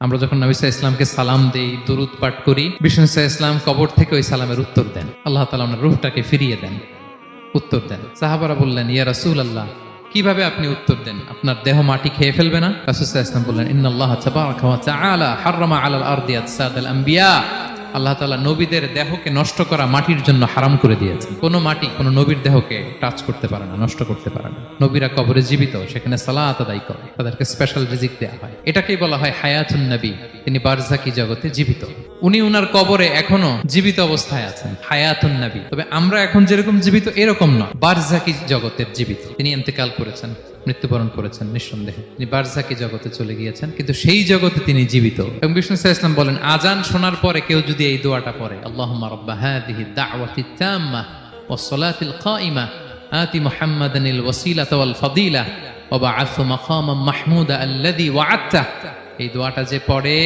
আমরা যখন নবী সাল্লাল্লাহু আলাইহি ইসলামকে সালাম দেই, দুরুদ পাঠ করি, বিষ্ণু সাল্লাল্লাহু আলাইহি ইসলাম কবর থেকে ওই সালামের উত্তর দেন। আল্লাহ তাআলা ওনার রূহটাকে ফিরিয়ে দেন, উত্তর দেন। সাহাবারা বললেন, ইয়া রাসূলুল্লাহ, কিভাবে আপনি উত্তর দেন? আপনার দেহ মাটি খেয়ে ফেলবে না? রাসূল সাল্লাল্লাহু আলাইহি ইসলাম বললেন, ইন্নাল্লাহ তাবারাকা ওয়া তাআলা হাররামা আলাল আরদি আজসাদাল আম্বিয়া। আল্লাহ তাআলা নবীদের দেহকে নষ্ট করা মাটির জন্য হারাম করে দিয়েছেন। কোনো মাটি কোনো নবীর দেহকে টাচ করতে পারে না, নষ্ট করতে পারে না। নবীরা কবরে জীবিত, সেখানে সালাত আদায় করে, তাদেরকে স্পেশাল রিজিক দেওয়া হয়। এটাকেই বলা হয় হায়াতুন নবী। তিনি বারজাকি জগতে জীবিত, উনি উনার কবরে এখনো জীবিত অবস্থায় আছেন, হায়াতুন নবী। তবে আমরা এখন যেরকম জীবিত এরকম নয়, বারজাকি জগতের জীবিত। তিনি ইন্তেকাল করেছেন, মৃত্যুবরণ করেছেন, নিঃসন্দেহে তিনি বারজাকি জগতে চলে গিয়েছেন, কিন্তু সেই জগতে তিনি জীবিত। এবং বিষ্ণু সাল্লাল্লাহু আলাইহি ওয়াসাল্লাম বলেন, আজান শোনার পরে কেউ যদি এই দোয়াটা পড়ে, আল্লাহুম্মা রাব্বা হাযিহি দাওয়াতিত তাম্মা ওয়াস সালাতিল কাইমা আতি মুহাম্মাদানিল ওয়াসিলাতা ওয়াল ফাদিলা ওয়া বা'আথহু মাকামান মাহমুদা আল্লাযী ওয়া'আদতা। এই দোয়াটা যে পড়ে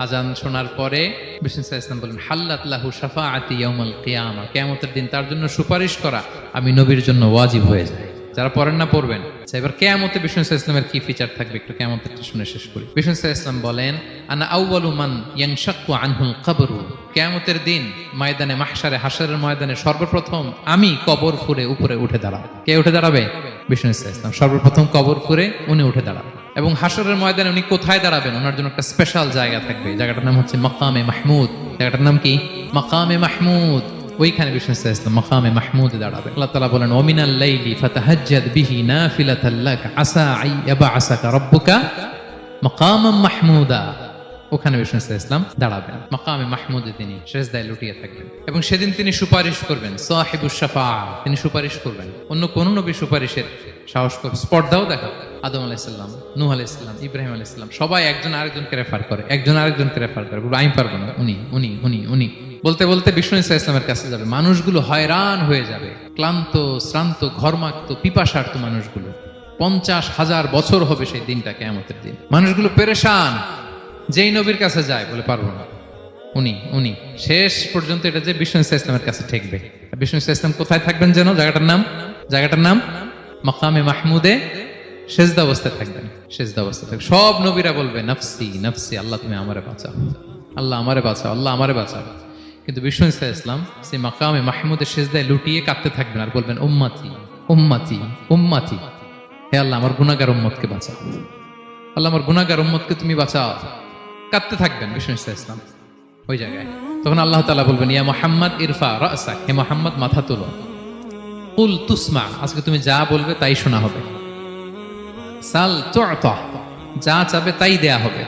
আজান শোনার পরে, বিষ্ণু সাল্লাল্লাহু আলাইহি ওয়াসাল্লাম বলেন, হাল্লাত লাহু শাফাআতি ইয়াউমাল কিয়ামা, কিয়ামতের দিন তার জন্য সুপারিশ করা আমি নবীর জন্য ওয়াজিব হয়ে যায়। যারা পড়েন না পড়বেন। এবার কিয়ামতে বিষ্ণু সাল্লাল্লাহু আলাইহি ওয়াসাল্লামের কি ফিচার থাকবে একটু কিয়ামতের শুনে শেষ করি। বিষ্ণু সাল্লাল্লাহু আলাইহি ওয়াসাল্লাম বলেন, আনা আউয়ালু মান ইয়ানশাক্কু আনহুল কবরু। কিয়ামতের দিন ময়দানে মাহশারে, হাশরের ময়দানে সর্বপ্রথম আমি কবর ফুঁড়ে উপরে উঠে দাঁড়াবো। কে উঠে দাঁড়াবে? বিষ্ণু সাল্লাল্লাহু আলাইহি ওয়াসাল্লাম সর্বপ্রথম কবর ফুঁড়ে উনি উঠে দাঁড়াবেন। এবং হাশরের ময়দানে উনি কোথায় দাঁড়াবেন? ওনার জন্য একটা স্পেশাল জায়গা থাকবে। জায়গাটার নাম হচ্ছে মাকামে মাহমুদ। জায়গাটার নাম কি? মাকামে মাহমুদ। ওইখানে বিষ্ণু সাল্লাল্লাহু আলাইহি ওয়াসাল্লাম মাকামে মাহমুদে দাঁড়াবে। আল্লাহ তাআলা বলেন, ওয়া মিনাল লাইলি ফাতাহাজ্জাদ বিহি নাফিলাতাল লাক আসা আইয়াবআসাকা রাব্বুকা মাকামান মাহমুদা। ওখানে বিষ্ণু সাল্লাল্লাহু আলাইহি ওয়াসাল্লাম দাঁড়াবেন, মাকামে মাহমুদে তিনি সিজদায় লুটিয়ে থাকবেন। এবং সেদিন তিনি সুপারিশ করবেন, সাহিবুশ শাফাআ, তিনি সুপারিশ করবেন। অন্য কোন নবী সুপারিশের সাহস করে স্পর্ধাও দেখা। আদম আলাইহিস সালাম, নূহ আলাইহিস সালাম, ইব্রাহিম আলাইহিস সালাম সবাই একজন আরেকজনকে রেফার করে, একজন আরেকজনকে রেফার করে, বলে আমি পারবো না, উনি উনি উনি উনি বলতে বলতে বিষ্ণু সাল্লাল্লাহু আলাইহি ওয়াসাল্লামের কাছে যাবে। মানুষগুলো হয়রান হয়ে যাবে, ক্লান্ত শ্রান্ত ঘর্মাক্ত পিপাসার্ত মানুষগুলো। 50,000 বছর হবে সেই দিনটা, কিয়ামতের দিন। মানুষগুলো পেরেশান, যেই নবীর কাছে যায় বলে পারবো না, উনি উনি শেষ পর্যন্ত এটা যে বিষ্ণু সাল্লাল্লাহু আলাইহি ওয়াসাল্লামের কাছে ঠেকবে। বিষ্ণু সাল্লাল্লাহু আলাইহি ওয়াসাল্লাম কোথায় থাকবেন যেন? জায়গাটার নাম মাকামে মাহমুদে সেজদা অবস্থায় থাকবেন, সেজদা অবস্থায় থাকবেন। সব নবীরা বলবে নাফসি নাফসি, আল্লাহ তুমি আমারে বাঁচাও, আল্লাহ আমারে বাঁচাও, আল্লাহ আমারে বাঁচাও। কিন্তু বিষ্ণু সাল্লাল্লাহু আলাইহি ওয়াসাল্লাম সেই মাকামে মাহমুদের সেজদায় লুটিয়ে কাঁদতে থাকবেন আর বলবেন, উম্মতি উম্মতি উম্মতি, হে আল্লাহ আমার গুনাহগার উম্মতকে বাঁচাও, আল্লাহ আমার গুনাহগার উম্মতকে তুমি বাঁচাও। কাঁদতে থাকবেন বিষ্ণু সাল্লাল্লাহু আলাইহি ওয়াসাল্লাম ওই জায়গায়। তখন আল্লাহ তাআলা বলবেন, ইয়া মুহাম্মদ ইরফা রাসাক, হে মুহাম্মদ মাথা তোলো, কুল তুসমা, আজকে তুমি যা বলবে তাই শোনা হবে, সাল তু'তা, যা চাবে তাই দেয়া হবে।